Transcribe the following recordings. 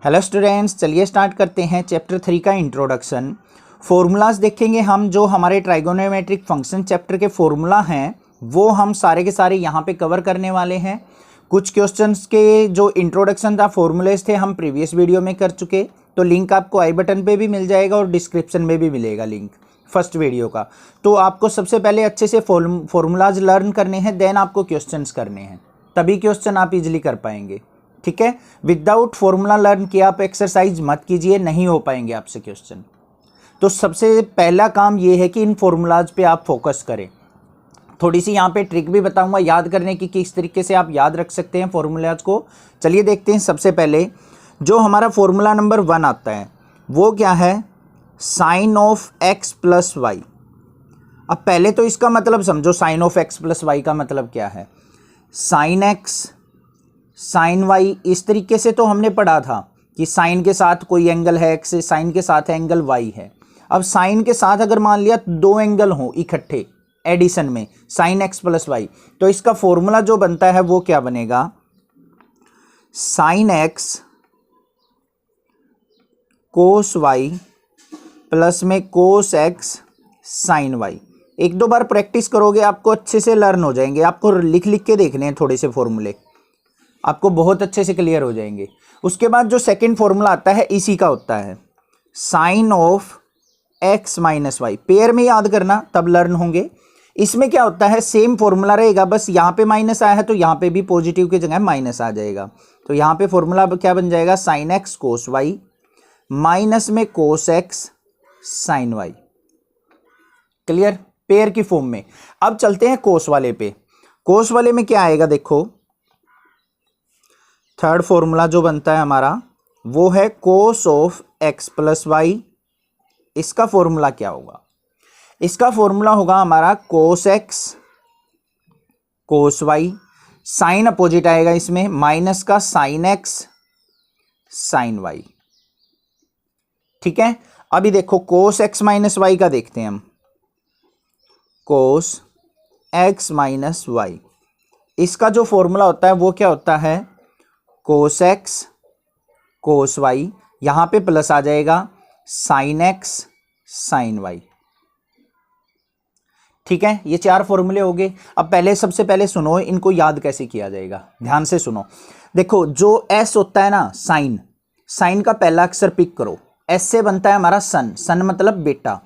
Hello students, चलिए start करते हैं चैप्टर 3 का इंट्रोडक्शन। फॉर्मूलाज देखेंगे हम। जो हमारे ट्राइगोनोमेट्रिक फंक्शन चैप्टर के फॉर्मूला हैं वो हम सारे के सारे यहाँ पे कवर करने वाले हैं। कुछ क्वेश्चंस के जो इंट्रोडक्शन था, फॉर्मूलेज थे, हम प्रीवियस वीडियो में कर चुके, तो लिंक आपको आई बटन पे भी मिल जाएगा और डिस्क्रिप्शन में भी मिलेगा लिंक फर्स्ट वीडियो का। तो आपको सबसे पहले अच्छे से फॉर्मूलाज लर्न करने हैं, देन आपको क्वेश्चंस करने हैं, तभी क्वेश्चन आप इजीली कर पाएंगे। ठीक है, विदाउट फॉर्मूला लर्न किया आप एक्सरसाइज मत कीजिए, नहीं हो पाएंगे आपसे क्वेश्चन। तो सबसे पहला काम ये है कि इन फॉर्मूलाज पे आप फोकस करें। थोड़ी सी यहाँ पे ट्रिक भी बताऊंगा याद करने की, किस तरीके से आप याद रख सकते हैं फॉर्मूलाज को। चलिए देखते हैं। सबसे पहले जो हमारा फॉर्मूला नंबर 1 आता है वो क्या है, sine of x plus y. अब पहले तो इसका मतलब समझो, sine of x plus y का मतलब क्या है। साइन एक्स साइन वाई, इस तरीके से तो हमने पढ़ा था कि साइन के साथ कोई एंगल है एक्स, साइन के साथ एंगल वाई है। अब साइन के साथ अगर मान लिया दो एंगल हो इकट्ठे एडिशन में, साइन एक्स प्लस वाई, तो इसका फॉर्मूला जो बनता है वो क्या बनेगा, sign x cos Y plus में कोस एक्स साइन वाई। एक दो बार प्रैक्टिस करोगे आपको अच्छे से लर्न हो जाएंगे। आपको लिख लिख के देखने हैं थोड़े से फॉर्मूले, आपको बहुत अच्छे से क्लियर हो जाएंगे। उसके बाद जो सेकंड फॉर्मूला आता है इसी का होता है sine of x minus y. Pair में याद करना तब लर्न होंगे। इसमें क्या होता है, सेम फॉर्मूला रहेगा, बस यहाँ पे माइनस आया है तो यहाँ पे भी पॉजिटिव की जगह माइनस आ जाएगा। तो यहाँ पे फॉर्मूला क्या बन जाएगा, sine x cos y minus में cos x sine y. Clear, pair की फॉर्म में। अब चलते हैं कोस वाले पे। कोस वाले में क्या आएगा, देखो थर्ड फॉर्मूला जो बनता है हमारा वो है cos of x plus y. इसका फॉर्मूला क्या होगा, इसका फॉर्मूला होगा हमारा cos x cos y, sine opposite आएगा इसमें, माइनस का साइन एक्स साइन वाई। ठीक है, अभी देखो कोस एक्स माइनस वाई का देखते हैं हम। कोस एक्स माइनस वाई, इसका जो फॉर्मूला होता है वो क्या होता है, कोस एक्स कोस वाई, यहां पे प्लस आ जाएगा साइन एक्स साइन वाई। ठीक है, ये चार फॉर्मूले हो गए। अब पहले सबसे पहले सुनो इनको याद कैसे किया जाएगा, ध्यान से सुनो। देखो जो एस होता है ना, साइन, साइन का पहला अक्षर पिक करो। एस से बनता है हमारा सन, सन मतलब बेटा।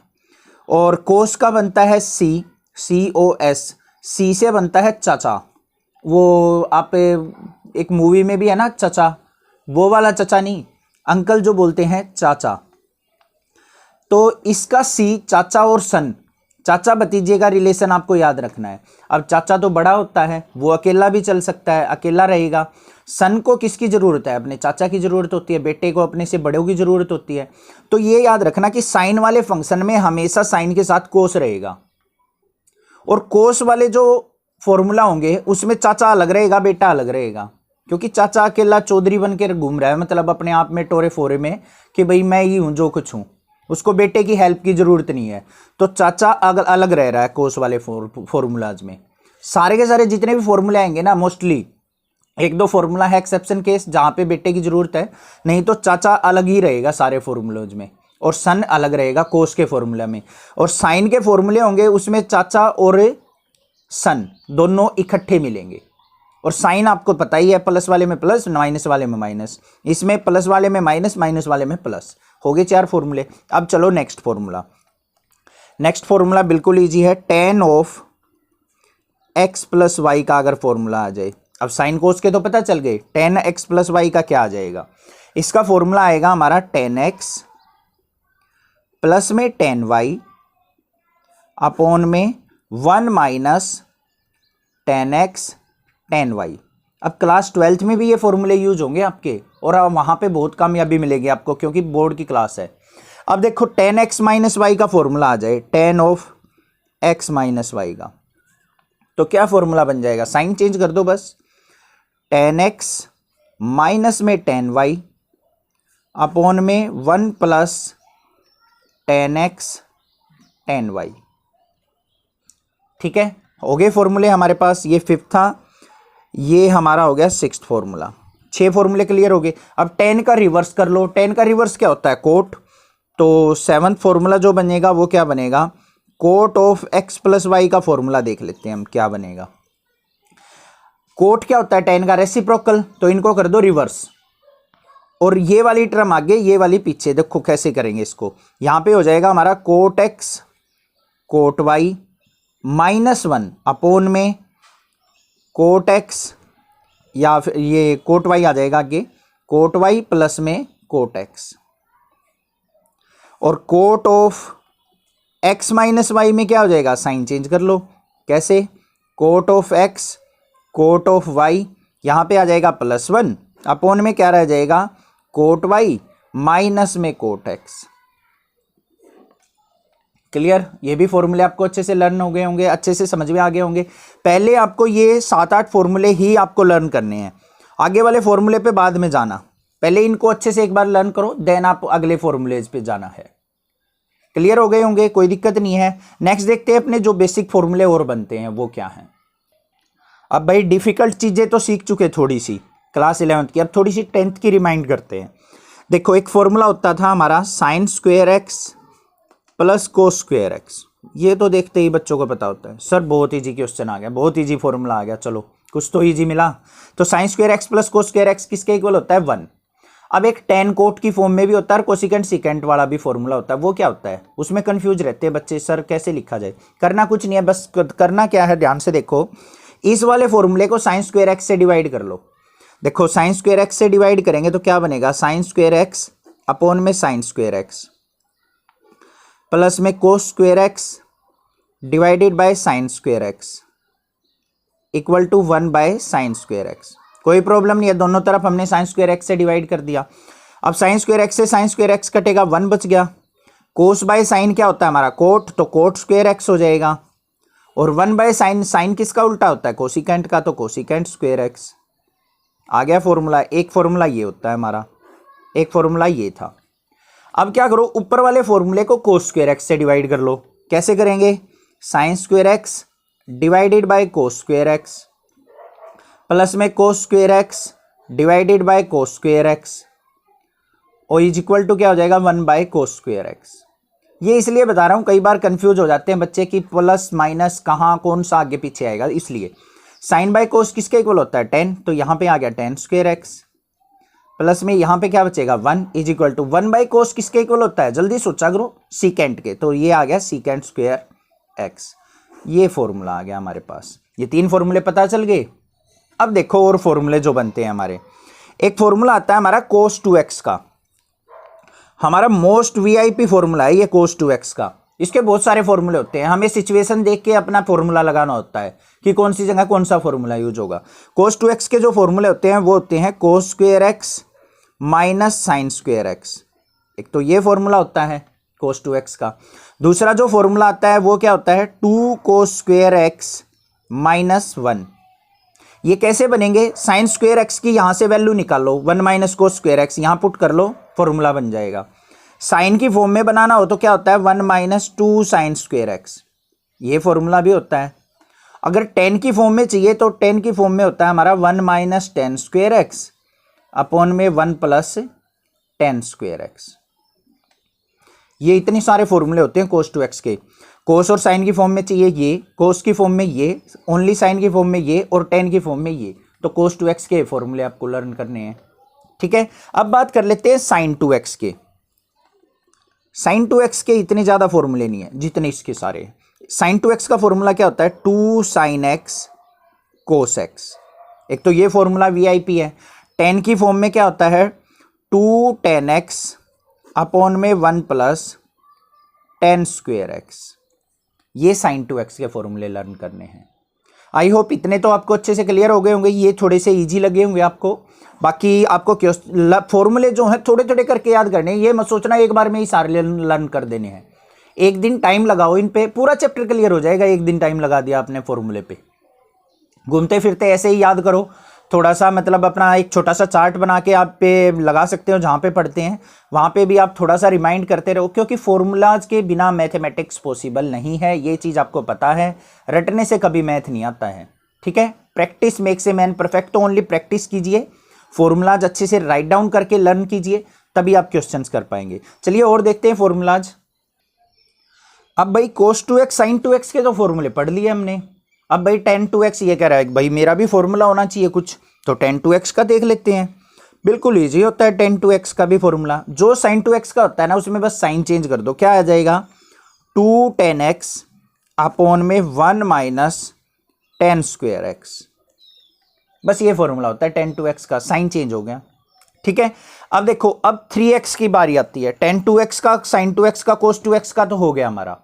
और कोस का बनता है सी, सी ओ एस, सी से बनता है चाचा। वो आप एक मूवी में भी है ना चाचा, वो वाला चाचा नहीं, अंकल जो बोलते हैं चाचा। तो इसका सी, चाचा और सन, चाचा भतीजे का रिलेशन आपको याद रखना है। अब चाचा तो बड़ा होता है, वो अकेला भी चल सकता है, अकेला रहेगा। सन को किसकी जरूरत है, अपने चाचा की जरूरत होती है। बेटे को अपने से बड़ों की जरूरत होती है। तो ये याद रखना कि साइन वाले फंक्शन में हमेशा साइन के साथ कोस रहेगा, और कोस वाले जो फॉर्मूला होंगे उसमें चाचा अलग रहेगा, बेटा अलग रहेगा। क्योंकि चाचा अकेला चौधरी बन के घूम रहा है, मतलब अपने आप में टोरे फोरे में कि भाई मैं ही हूं जो कुछ हूं, उसको बेटे की हेल्प की जरूरत नहीं है। तो चाचा अलग रह रहा है कोस वाले फॉर्मूलाज में। सारे के सारे जितने भी फॉर्मूले आएंगे ना, मोस्टली एक दो फॉर्मूला है एक्सेप्शन केस जहां पे बेटे की जरूरत है, नहीं तो चाचा अलग ही रहेगा सारे फॉर्मूलाज में, और सन अलग रहेगा कोस के फॉर्मूला में। और साइन के फॉर्मूले होंगे उसमें चाचा और सन दोनों इकट्ठे मिलेंगे। और साइन आपको पता ही है, प्लस वाले में प्लस, माइनस वाले में माइनस, इसमें प्लस वाले में माइनस, माइनस वाले में प्लस। हो गए चार फॉर्मूले। अब चलो नेक्स्ट फॉर्मूला। नेक्स्ट फॉर्मूला बिल्कुल इजी है, tan of x plus y का अगर फॉर्मूला आ जाए। अब साइन कोस के तो पता चल गए, टेन एक्स प्लस वाई का क्या आ जाएगा। इसका फॉर्मूला आएगा हमारा टेन एक्स प्लस में टेन वाई अपॉन में 1 minus tan x tan y. अब क्लास 12th में भी ये फॉर्मूले यूज होंगे आपके, और वहां पे बहुत कामयाबी मिलेगी आपको क्योंकि बोर्ड की क्लास है। अब देखो टेन एक्स माइनस वाई का फॉर्मूला आ जाए, tan of x minus y का, तो क्या फॉर्मूला बन जाएगा, साइन चेंज कर दो बस, टेन एक्स माइनस में टेन वाई अपॉन में 1 plus tan x tan y. ठीक है, हो गए फॉर्मूले हमारे पास। ये फिफ्थ था, ये हमारा हो गया सिक्स्थ फॉर्मूला। 6 फॉर्मूले क्लियर हो गए। अब tan का रिवर्स कर लो, tan का रिवर्स क्या होता है, कोट। तो 7वां फॉर्मूला जो बनेगा वो क्या बनेगा, cot of x plus y का फॉर्मूला देख लेते हैं हम क्या बनेगा। कोट क्या होता है, tan का रेसिप्रोकल, तो इनको कर दो रिवर्स, और ये वाली टर्म आगे ये वाली पीछे। देखो कैसे करेंगे इसको, यहां पे हो जाएगा हमारा cot x cot y -1 upon में कोट x, या फिर ये कोट y आ जाएगा आगे, कोट y प्लस में कोट x। और cot of x minus y में क्या हो जाएगा, साइन चेंज कर लो। कैसे, cot of x cot of y, यहां पे आ जाएगा +1 अपॉन में क्या रह जाएगा, कोट y माइनस में कोट x। क्लियर, ये भी फॉर्मूले आपको अच्छे से लर्न हो गए होंगे, अच्छे से समझ में आ गए होंगे। पहले आपको ये 7-8 फॉर्मूले ही आपको लर्न करने हैं, आगे वाले फॉर्मूले पे बाद में जाना। पहले इनको अच्छे से एक बार लर्न करो, देन आप अगले फॉर्मूलेज पे जाना है। क्लियर हो गए होंगे, कोई दिक्कत नहीं है। नेक्स्ट देखते हैं अपने जो बेसिक फॉर्मूले और बनते हैं वो क्या हैं। अब भाई डिफिकल्ट चीजें तो सीख चुके थोड़ी सी क्लास 11th की, अब थोड़ी सी 10th की रिमाइंड करते हैं। देखो एक फॉर्मूला होता था हमारा sign square x plus cos square x, ये तो देखते ही बच्चों को पता होता है, सर बहुत ईजी क्वेश्चन आ गया, बहुत ईजी फॉर्मूला आ गया, चलो कुछ तो ईजी मिला। तो sign square x plus cos square x किसके इक्वल होता है, 1। अब एक tan कोट की फॉर्म में भी होता है और कोसिकेंट सिकेंट वाला भी फॉर्मूला होता है, वो क्या होता है, उसमें कंफ्यूज रहते हैं बच्चे, सर कैसे लिखा जाए। करना कुछ नहीं है, बस करना क्या है, ध्यान से देखो, इस वाले फॉर्मूले को साइन स्क्वायर एक्स से डिवाइड कर लो। देखो साइन स्क्वायर एक्स से डिवाइड करेंगे तो क्या बनेगा, साइन स्क्वायर एक्स अपॉन में साइन स्क्वायर एक्स प्लस में cos square x divided by sine square x equal to 1 by sine square x. कोई प्रॉब्लम नहीं है, दोनों तरफ हमने साइन स्क्वायर एक्स से डिवाइड कर दिया। अब साइन स्क्वायर एक्स से साइन स्क्वायर एक्स कटेगा, 1 बच गया। कोस बाय साइन क्या होता है हमारा, कोट, तो कोट स्क्वायर एक्स हो जाएगा। और 1 बाय साइन, साइन किसका उल्टा होता है, कोसिकेंट का, तो कोसिकेंट स्क्वायर एक्स। आ गया फॉर्मूला। एक फॉर्मूला ये होता है हमारा, एक फॉर्मूला ये था। अब क्या करो, ऊपर वाले फॉर्मूले को कोस स्क्वायर एक्स से डिवाइड कर लो। कैसे करेंगे, sine square x divided by cos square x plus में cos square x divided by cos square x और इज इक्वल टू क्या हो जाएगा, 1 बाय कोस स्क्वायर एक्स। ये इसलिए बता रहा हूं, कई बार कंफ्यूज हो जाते हैं बच्चे कि प्लस माइनस कहाँ कौन सा आगे पीछे आएगा, इसलिए साइन बाय कोस किसके इक्वल होता है, 10, तो यहां पे आ गया tan स्क्वायर एक्स प्लस में यहां पे क्या बचेगा, 1 is equal to 1 by cos किसके इक्वल होता है, जल्दी सोचा करो, सीकेंट के, तो ये आ गया सीकेंट स्क्वायर एक्स। ये फॉर्मूला आ गया हमारे पास। ये 3 फॉर्मूले पता चल गए। अब देखो और फॉर्मूले जो बनते हैं हमारे, एक फॉर्मूला आता है हमारा cos 2x का, हमारा मोस्ट वीआईपी फॉर्मूला है ये cos 2x का। इसके बहुत सारे फॉर्मूले होते हैं, हमें सिचुएशन देख के अपना फॉर्मूला लगाना होता है कि कौन सी जगह कौन सा फॉर्मूला यूज होगा। cos 2x के जो फॉर्मूले होते हैं वो होते हैं cos square x minus sign square x. एक तो ये फॉर्मूला होता है cos 2x का। दूसरा जो फॉर्मूला आता है वो क्या होता है, 2 cos स्क्वायर एक्स माइनस 1। ये कैसे बनेंगे, साइन स्क्वायर एक्स की यहां से वैल्यू निकाल लो, 1 माइनस कोस स्क्वायर एक्स यहां पुट कर लो, फॉर्मूला बन जाएगा। साइन की फॉर्म में बनाना हो तो क्या होता है, 1 माइनस 2 साइन स्क्वायर एक्स, ये फॉर्मूला भी होता है। अगर tan की फॉर्म में चाहिए तो tan की फॉर्म में होता है हमारा 1 minus tan square x upon में 1 प्लस tan स्क्वायर एक्स। ये इतने सारे फॉर्मूले होते हैं cos 2x के। कोस और साइन की फॉर्म में चाहिए ये, कोस की फॉर्म में ये, ओनली साइन की फॉर्म में ये और tan की फॉर्म में ये, तो cos 2x के फॉर्मूले आपको लर्न करने हैं। ठीक है, अब बात कर लेते हैं sin 2x के। sin 2x के इतने ज्यादा फॉर्मूले नहीं है जितने इसके सारे। sin 2x का फॉर्मूला क्या होता है, 2 sin x cos x। एक तो ये फॉर्मूला वीआईपी है। tan की फॉर्म में क्या होता है, 2 tan x अपॉन में 1 प्लस tan स्क्वायर एक्स। ये sin 2x के फॉर्मूले लर्न करने हैं। आई होप इतने तो आपको अच्छे से क्लियर हो गए होंगे, ये थोड़े से इजी लगे होंगे आपको। बाकी आपको फॉर्मूले जो हैं थोड़े थोड़े करके याद करने हैं, ये मत सोचना एक बार में ही सारे लर्न कर देने हैं। एक दिन टाइम लगाओ इन पे, पूरा चैप्टर क्लियर हो जाएगा। एक दिन टाइम लगा दिया आपने फॉर्मूले पे, घूमते फिरते ऐसे ही याद करो। थोड़ा सा मतलब अपना एक छोटा सा चार्ट बना के आप पे लगा सकते हो, जहाँ पे पढ़ते हैं वहाँ पे भी आप थोड़ा सा रिमाइंड करते रहो, क्योंकि फॉर्मूलाज के बिना मैथमेटिक्स पॉसिबल नहीं है, ये चीज़ आपको पता है। रटने से कभी मैथ नहीं आता है, ठीक है। Practice makes a man perfect, तो ओनली प्रैक्टिस कीजिए, फॉर्मूलाज अच्छे से राइट डाउन करके लर्न कीजिए, तभी आप क्वेश्चंस कर पाएंगे। चलिए और देखते हैं फॉर्मूलाज। अब भाई cos 2x sin 2x के तो फॉर्मूले पढ़ लिए हमने। अब भाई tan 2x ये कह रहा है भाई मेरा भी फॉर्मूला होना चाहिए कुछ, तो tan 2x का देख लेते हैं। बिल्कुल ईजी होता है tan 2x का भी फॉर्मूला। जो sin 2x का होता है ना उसमें बस साइन चेंज कर दो, क्या आ जाएगा 2 tan x अपॉन में 1 माइनस tan स्क्वायर x। बस ये फॉर्मूला होता है tan 2x का, साइन चेंज हो गया। ठीक है, अब देखो अब 3x की बारी आती है। tan 2x का sin 2x का cos 2x का तो हो गया हमारा।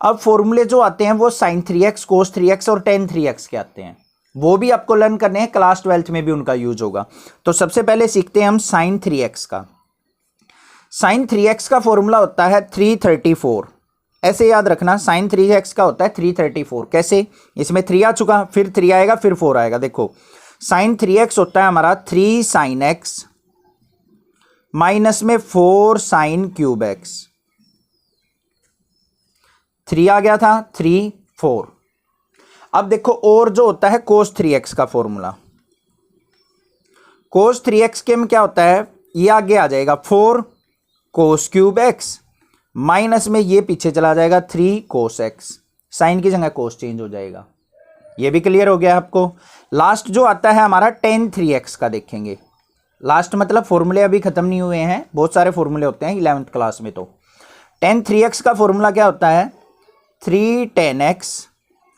अब फॉर्मूले जो आते हैं वो sin 3x cos 3x और tan 3x के आते हैं, वो भी आपको लर्न करने हैं, क्लास 12th में भी उनका यूज होगा। तो सबसे पहले सीखते हैं हम sin 3x का। sin 3x का फॉर्मूला होता है 334। ऐसे याद रखना, sin 3x का होता है 334। कैसे, इसमें 3 आ चुका, फिर 3 आएगा, फिर 4 आएगा। देखो sin 3x होता है हमारा 3 sin x माइनस में 4 sin क्यूब x। 3 आ गया था, 3 4। अब देखो और जो होता है cos 3x का फॉर्मूला, cos 3x के में क्या होता है, ये आगे आ जाएगा 4 cos क्यूब x माइनस में ये पीछे चला जाएगा 3 cos x, साइन की जगह cos चेंज हो जाएगा। ये भी क्लियर हो गया आपको। लास्ट जो आता है हमारा tan 3x का देखेंगे। लास्ट मतलब फॉर्मूले अभी खत्म नहीं हुए हैं, बहुत सारे फॉर्मूले होते हैं 11th क्लास में। तो tan 3x का फॉर्मूला क्या होता है 3 tan x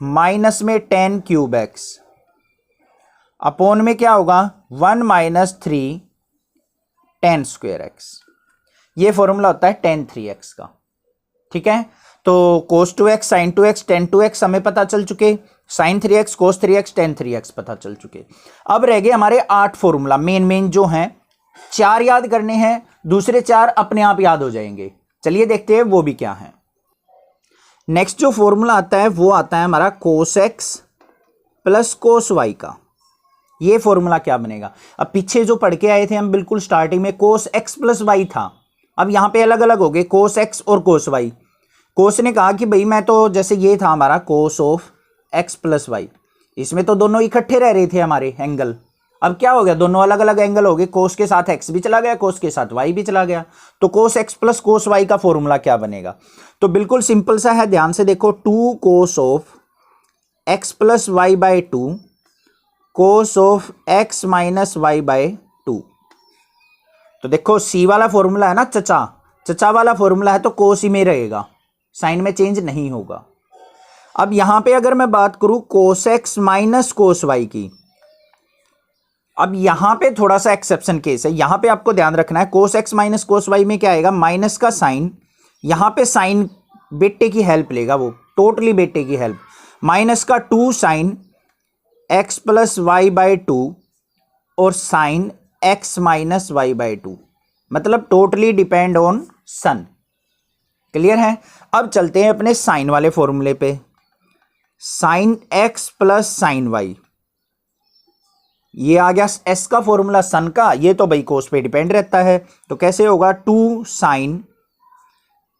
माइनस में tan क्यूब x अपॉन में क्या होगा 1 माइनस 3 tan स्क्वायर x। ये फॉर्मूला होता है tan 3x का। ठीक है, तो cos 2x sin 2x tan 2x हमें पता चल चुके, sin 3x cos 3x tan 3x पता चल चुके। अब रह गए हमारे 8 फॉर्मूला, मेन जो हैं। 4 याद करने हैं, दूसरे 4 अपने आप याद हो जाएंगे। चलिए देखते हैं वो भी क्या है। नेक्स्ट जो फॉर्मूला आता है वो आता है हमारा cos x plus cos y का। ये फॉर्मूला क्या बनेगा, अब पीछे जो पढ़ के आए थे हम बिल्कुल स्टार्टिंग में cos x प्लस y था, अब यहां पे अलग अलग हो गए cos x और cos y। cos ने कहा कि भाई मैं तो, जैसे ये था हमारा cos of x plus y, इसमें तो दोनों इकट्ठे रह रहे थे हमारे एंगल। अब क्या हो गया, दोनों अलग अलग एंगल हो गए, cos के साथ x भी चला गया, cos के साथ y भी चला गया। तो cos x plus cos y का फॉर्मूला क्या बनेगा, तो बिल्कुल सिंपल सा है, ध्यान से देखो 2 cos of x plus y by 2 cos of x minus y by 2। तो देखो c वाला फॉर्मूला है ना, चचा वाला फॉर्मूला है, तो cos ही में रहेगा, साइन में चेंज नहीं होगा। अब यहां पे अगर मैं बात करूं cos x minus cos y की, अब यहां पे थोड़ा सा एक्सेप्शन केस है, यहां पे आपको ध्यान रखना है cos x minus cos y में क्या आएगा, माइनस का साइन, यहां पे साइन बेटे की हेल्प लेगा, वो टोटली बेटे की हेल्प, माइनस का 2 sine x plus y by 2 और sine x minus y by 2, मतलब totally depend on sign. Clear है। अब चलते हैं अपने साइन वाले फॉर्मूले पे, sine x plus sine y, ये आ गया s का फॉर्मूला सन का, ये तो भाई cos पे डिपेंड रहता है, तो कैसे होगा 2 sine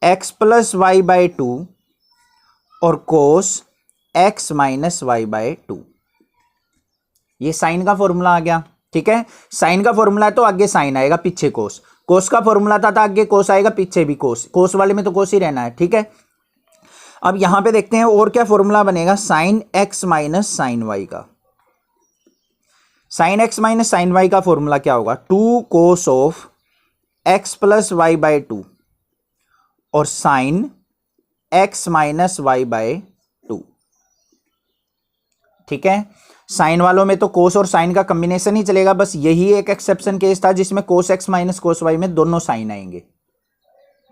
x plus y by 2 और cos x minus y by 2, ये साइन का फॉर्मूला आ गया। ठीक है, साइन का फॉर्मूला है तो आगे साइन आएगा, पीछे कोस का फॉर्मूला था तो आगे कोस आएगा, पीछे भी कोस वाले में तो कोस ही रहना है। ठीक है, अब यहां पे देखते हैं और क्या फॉर्मूला बनेगा, sine x minus sine y का। Sine x minus sine y का फॉर्मूला क्या होगा, 2 cos of x plus y by 2 और sine x minus y by 2। ठीक है, साइन वालों में तो कोस और साइन का कॉम्बिनेशन ही चलेगा, बस यही एक एक्सेप्शन केस था जिसमें cos x minus cos y में दोनों साइन आएंगे।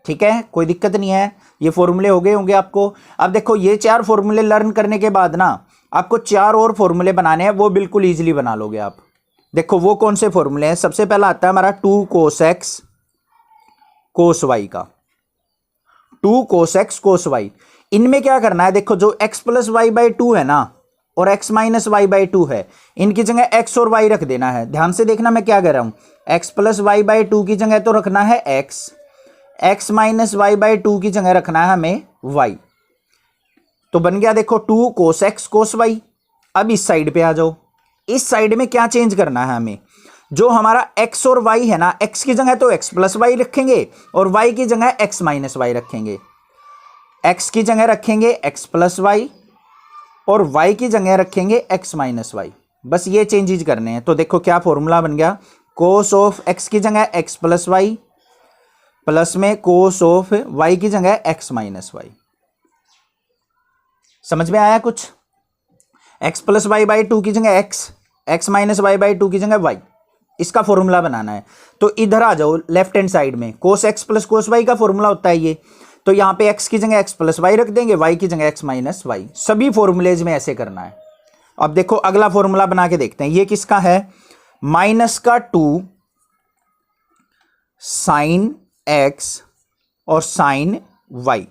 ठीक है, कोई दिक्कत नहीं है, ये फॉर्मूले हो गए होंगे आपको। अब देखो ये 4 फॉर्मूले लर्न करने के बाद ना आपको 4 और फॉर्मूले बनाने हैं, वो बिल्कुल इजीली बना लोगे आप। देखो वो कौन से फॉर्मूले हैं, सबसे पहला आता है हमारा 2 cos x cos y का, 2 cos x cos y। इनमें क्या करना है, देखो जो x प्लस वाई बाई 2 है ना और x माइनस वाई बाई 2 है, इनकी जगह x और y रख देना है। ध्यान से देखना मैं क्या कह रहा हूं, x प्लस वाई बाई 2 की जगह तो रखना है x माइनस वाई बाई 2 की जगह रखना है हमें y। तो बन गया देखो 2 cos x cos y। अब इस साइड पे आ जाओ, इस साइड में क्या चेंज करना है हमें, जो हमारा x और y है ना, x की जगह तो x प्लस वाई रखेंगे और y की जगह x माइनस वाई रखेंगे। x की जगह रखेंगे x प्लस वाई और y की जगह रखेंगे x माइनस वाई। बस ये चेंजेज करने हैं। तो देखो क्या फॉर्मूला बन गया, कोस ऑफ x की जगह x प्लस वाई प्लस में कोस ऑफ y की जगह x माइनस वाई। समझ में आया कुछ? x plus y by two की जगह x minus y by two की जगह y, इसका फॉर्मूला बनाना है। तो इधर आ जाओ लेफ्ट हैंड साइड में, कोस x प्लस कोस y का फॉर्मूला होता है ये। तो यहां पे x की जगह x प्लस वाई रख देंगे, y की जगह x माइनस वाई। सभी फॉर्मूलेज में ऐसे करना है। अब देखो अगला फॉर्मूला बना के देखते हैं। ये किसका है, माइनस का 2 साइन x और साइन y,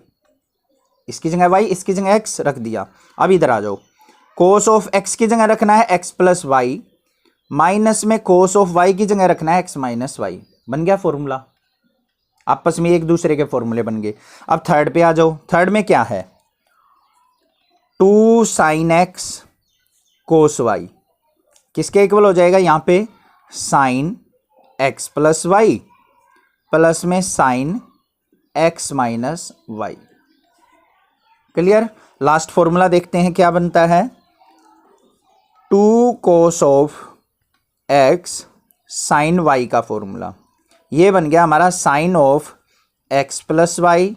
इसकी जगह y इसकी जगह x रख दिया। अब इधर आ जाओ, कोस ऑफ x की जगह रखना है x प्लस वाई माइनस में कोस ऑफ y की जगह रखना है x माइनस वाई। बन गया फॉर्मूला, आपस में एक दूसरे के फॉर्मूले बन गए। अब थर्ड पे आ जाओ। थर्ड में क्या है, 2 साइन x कोस y किसके इक्वल हो जाएगा, यहां पे sine x plus y plus में sine x minus y. Clear? Last formula देखते हैं क्या बनता है, 2 cos of x sine y का फॉर्मूला। ये बन गया हमारा sine of x plus y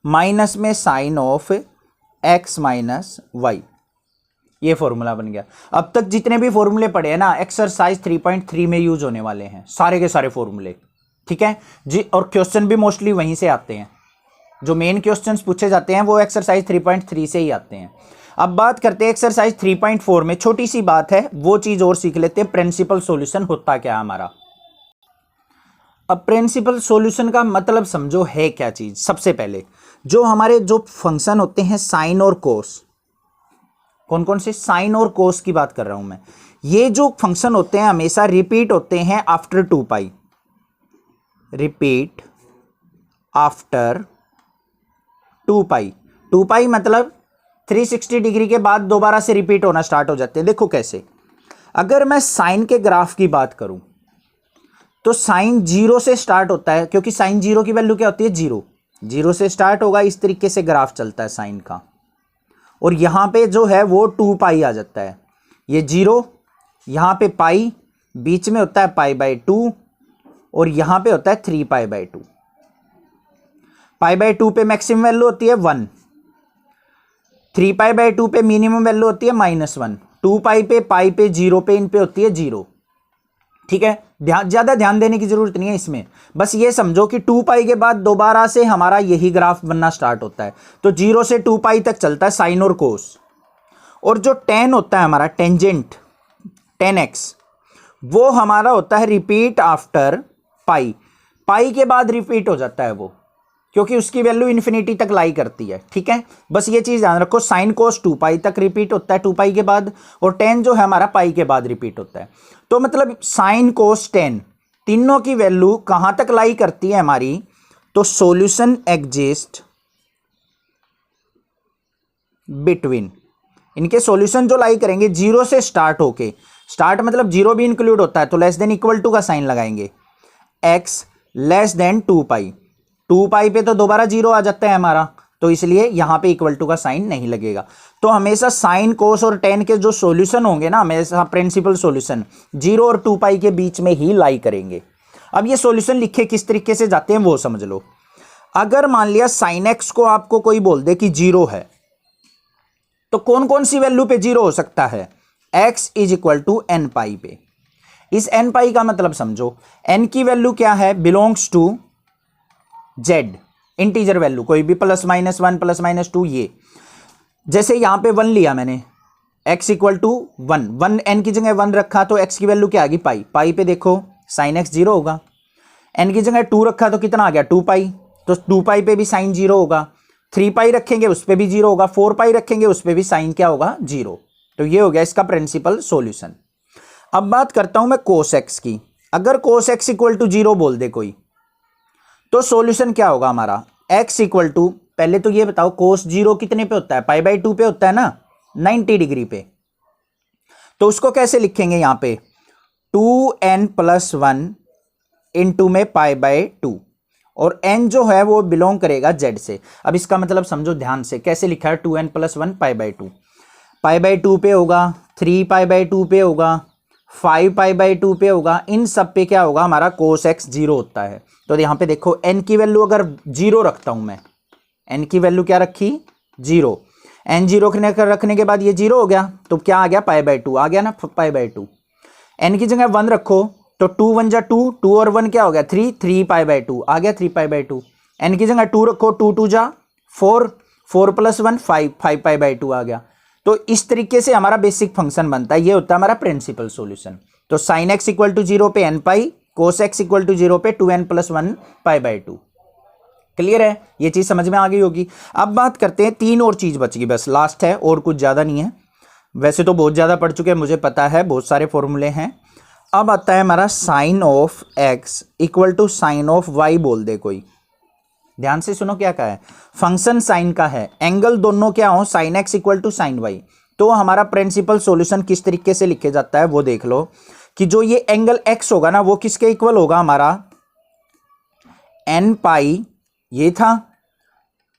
minus में sine of x minus y. ये फॉर्मूला बन गया। अब तक जितने भी फॉर्मूले पढ़े हैं ना, एक्सरसाइज 3.3 में यूज होने वाले हैं सारे के सारे फॉर्मूले, ठीक है जी। और क्वेश्चन भी मोस्टली वहीं से आते हैं, जो मेन क्वेश्चंस पूछे जाते हैं वो एक्सरसाइज 3.3 से ही आते हैं। अब बात करते हैं एक्सरसाइज 3.4 में। छोटी सी बात है, वो चीज और सीख लेते हैं, प्रिंसिपल सॉल्यूशन होता क्या है हमारा। अब प्रिंसिपल सॉल्यूशन का मतलब समझो है क्या चीज। सबसे पहले जो हमारे जो फंक्शन होते हैं साइन और कोस, कौन कौन से, साइन और कोस की बात कर रहा हूं मैं। ये जो फंक्शन होते हैं हमेशा रिपीट होते हैं आफ्टर 2 पाई, रिपीट आफ्टर 2 पाई। 2 पाई मतलब 360 डिग्री के बाद दोबारा से रिपीट होना स्टार्ट हो जाते हैं। देखो कैसे, अगर मैं साइन के ग्राफ की बात करूं तो साइन 0 से स्टार्ट होता है, क्योंकि साइन 0 की वैल्यू क्या होती है, 0 से स्टार्ट होगा। इस तरीके से ग्राफ चलता है साइन का, और यहां पे जो है वो 2 पाई आ जाता है। ये 0, यहां पे पाई, बीच में होता है पाई बाई 2 और यहां पे होता है 3 पाई बाई 2। पाई बाई 2 पे मैक्सिमम वैल्यू होती है 1, 3 पाई बाई 2 पे मिनिमम वैल्यू होती है -1, 2 पाई पे 0 पे इन पे होती है 0। ठीक है, ज्यादा ध्यान देने की जरूरत नहीं है इसमें, बस ये समझो कि 2 पाई के बाद दोबारा से हमारा यही ग्राफ बनना स्टार्ट होता है। तो 0 से 2 पाई तक चलता है साइन और कोस। और जो tan होता है हमारा टेंजेंट, tan x, वो हमारा होता है रिपीट आफ्टर पाई। पाई के बाद रिपीट हो जाता है वो, क्योंकि उसकी वैल्यू इन्फिनिटी तक लाई करती है। ठीक है, बस ये चीज ध्यान रखो, साइन कोस 2 पाई तक रिपीट होता है 2 पाई के बाद, और tan जो है हमारा पाई के बाद रिपीट होता है। तो मतलब साइन कोस tan तीनों की वैल्यू कहां तक लाई करती है हमारी, तो सॉल्यूशन एग्जिस्ट बिटवीन, इनके सॉल्यूशन जो लाई करेंगे 0 से स्टार्ट होके, स्टार्ट मतलब 0 भी इंक्लूड होता है, तो लेस देन इक्वल टू का साइन लगाएंगे, x लेस देन 2 पाई। 2 पाई पे तो दोबारा 0 आ जाता है हमारा, तो इसलिए यहां पे इक्वल टू का साइन नहीं लगेगा। तो हमेशा साइन कोस और tan के जो सॉल्यूशन होंगे ना, हमेशा प्रिंसिपल सॉल्यूशन 0 और 2 पाई के बीच में ही लाई करेंगे। अब ये सॉल्यूशन लिखे किस तरीके से जाते हैं वो समझ लो। अगर मान लिया साइन x को आपको कोई बोल दे कि 0 है, तो कौन कौन सी वैल्यू पे 0 हो सकता है, x is equal to n pi पे। इस n पाई का मतलब समझो, n की वैल्यू क्या है, belongs to z, integer value कोई भी, +-1 +-2। ये जैसे यहां पे 1 लिया मैंने, x इक्वल टू 1 n की जगह 1 रखा तो x की वैल्यू क्या आ गई, पाई। पाई पे देखो साइन x 0 होगा। n की जगह 2 रखा तो कितना आ गया, 2 पाई, तो 2 पाई पे भी साइन 0 होगा। 3 पाई रखेंगे उस पे भी 0 होगा, 4 पाई रखेंगे उस पे भी साइन क्या होगा, 0। तो ये हो गया इसका प्रिंसिपल सॉल्यूशन। अब बात करता हूं मैं कोस x की। अगर कोस x इक्वल टू 0 बोल दे कोई, तो सॉल्यूशन क्या होगा हमारा, x इक्वल टू, पहले तो ये बताओ कोस 0 कितने पे होता है, पाई बाई 2 पे होता है ना, 90 डिग्री पे। तो उसको कैसे लिखेंगे, यहां पे 2n+1 इंटू में π/2 और n जो है वो बिलोंग करेगा z से। अब इसका मतलब समझो ध्यान से, कैसे लिखा है 2n+1 π/2, π/2 पे होगा, 3π/2 पे होगा, 5π/2 पे होगा, इन सब पे क्या होगा हमारा cos x 0 होता है। तो यहाँ पे देखो n की वैल्यू अगर 0 रखता हूं मैं, n की वैल्यू क्या रखी 0, n 0 रखने के बाद ये 0 हो गया तो क्या आ गया π/2 आ गया ना, π/2। n की जगह 1 रखो तो 2 1 जा 2, 2 और 1 क्या हो गया 3, 3π/2 आ गया 3π/2। n की जगह 2 रखो, 2 2 जा 4, 4 + 1 5, 5π/2 आ गया। तो इस तरीके से हमारा बेसिक फंक्शन बनता है, ये होता है हमारा प्रिंसिपल सॉल्यूशन। तो sin x = 0 पे n पाई, cos x = 0 पे 2n+1 π/2। क्लियर है, ये चीज समझ में आ गई होगी। अब बात करते हैं, तीन और चीज बच गई, बस लास्ट है और कुछ ज्यादा नहीं है। वैसे तो बहुत ज्यादा पढ़ चुके हैं, मुझे पता है, बहुत सारे फॉर्मूले हैं। अब आता है हमारा sin of x = sin of y बोल दे कोई, ध्यान से सुनो क्या कहा है, फंक्शन साइन का है, एंगल दोनों क्या हो sin x = sin y। तो हमारा प्रिंसिपल सॉल्यूशन किस तरीके से लिखे जाता है वो देख लो कि जो ये एंगल x होगा ना वो किसके इक्वल होगा हमारा n पाई ये था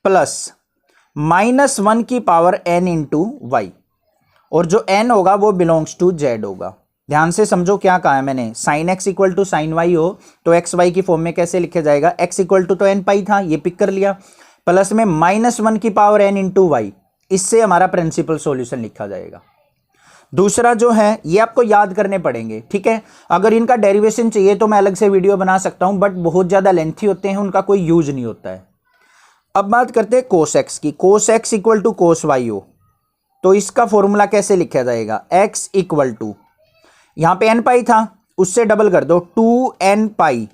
प्लस -1 की पावर n इंटू y, और जो n होगा वो बिलोंग्स टू z होगा। ध्यान से समझो क्या कहा है मैंने, sin x = sin y हो तो एक्स वाई की फॉर्म में कैसे लिखा जाएगा, x = तो n पाई था ये पिक कर लिया, प्लस में -1 की पावर n इंटू वाई, इससे हमारा प्रिंसिपल सॉल्यूशन लिखा जाएगा। दूसरा जो है ये आपको याद करने पड़ेंगे, ठीक है। अगर इनका डेरिवेशन चाहिए तो मैं अलग से वीडियो बना सकता हूं, बट बहुत ज्यादा लेंथी होते हैं, उनका कोई यूज नहीं होता है। अब बात करते हैं cos x की, cos x = cos y हो तो इसका फॉर्मूला कैसे लिखा जाएगा, x = यहां पे n पाई था उससे डबल कर दो 2n पाई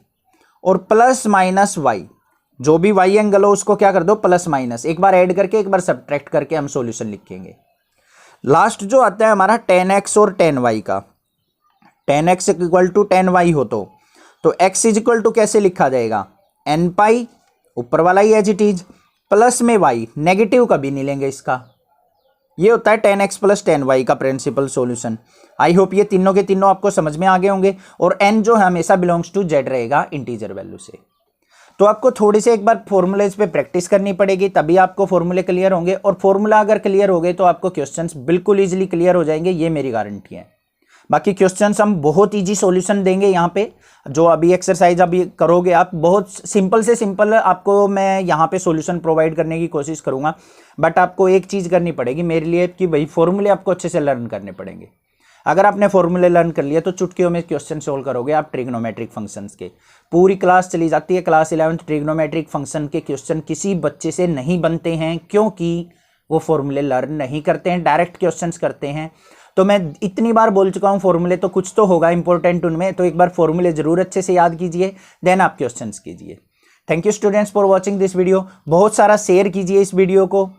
और प्लस माइनस y, जो भी y एंगल हो उसको क्या कर दो प्लस माइनस, एक बार ऐड करके एक बार सब्ट्रैक्ट करके हम सॉल्यूशन लिखेंगे। लास्ट जो आता है हमारा tan x और tan y का, tan x = tan y हो तो x = कैसे लिखा जाएगा, n पाई ऊपर वाला ही एज इट इज, प्लस में y, नेगेटिव कभी नहीं लेंगे इसका। ये होता है tan x + tan y का प्रिंसिपल सॉल्यूशन। आई होप ये तीनों के तीनों आपको समझ में आ गए होंगे, और n जो है हमेशा बिलोंग्स टू z रहेगा इंटीजर वैल्यू से। तो आपको थोड़ी सी एक बार फॉर्मूलेज पे प्रैक्टिस करनी पड़ेगी, तभी आपको फॉर्मूले क्लियर होंगे, और फॉर्मूला अगर क्लियर हो गए तो आपको क्वेश्चंस बिल्कुल इजीली क्लियर हो जाएंगे, ये मेरी गारंटी है। बाकी क्वेश्चंस हम बहुत इजी सॉल्यूशन देंगे यहाँ पे, जो अभी एक्सरसाइज अभी करोगे आप, बहुत सिंपल से सिंपल आपको मैं यहाँ पे सॉल्यूशन प्रोवाइड करने की कोशिश करूंगा। बट आपको एक चीज़ करनी पड़ेगी मेरे लिए कि भाई फॉर्मूले आपको अच्छे से लर्न करने पड़ेंगे। अगर आपने फॉर्मूले लर्न कर लिया तो चुटकियों में क्वेश्चन सोल्व करोगे आप ट्रिग्नोमेट्रिक फंक्शंस के। पूरी क्लास चली जाती है, क्लास 11 ट्रिग्नोमेट्रिक फंक्शन के क्वेश्चन किसी बच्चे से नहीं बनते हैं, क्योंकि वो फॉर्मूले लर्न नहीं करते हैं, डायरेक्ट क्वेश्चंस करते हैं। तो मैं इतनी बार बोल चुका हूँ फॉर्मूले तो कुछ तो होगा इंपॉर्टेंट उनमें, तो एक बार फॉर्मूले जरूर अच्छे से याद कीजिए, देन आप क्वेश्चंस कीजिए। Thank you students for watching this video. बहुत सारा शेयर कीजिए इस वीडियो को,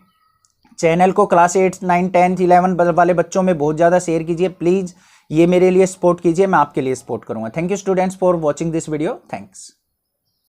चैनल को क्लास 8 9 10 11 वाले बच्चों में बहुत ज़्यादा शेयर कीजिए प्लीज़। ये मेरे लिए सपोर्ट कीजिए, मैं आपके लिए सपोर्ट करूँगा। Thank you students for watching this video, thanks.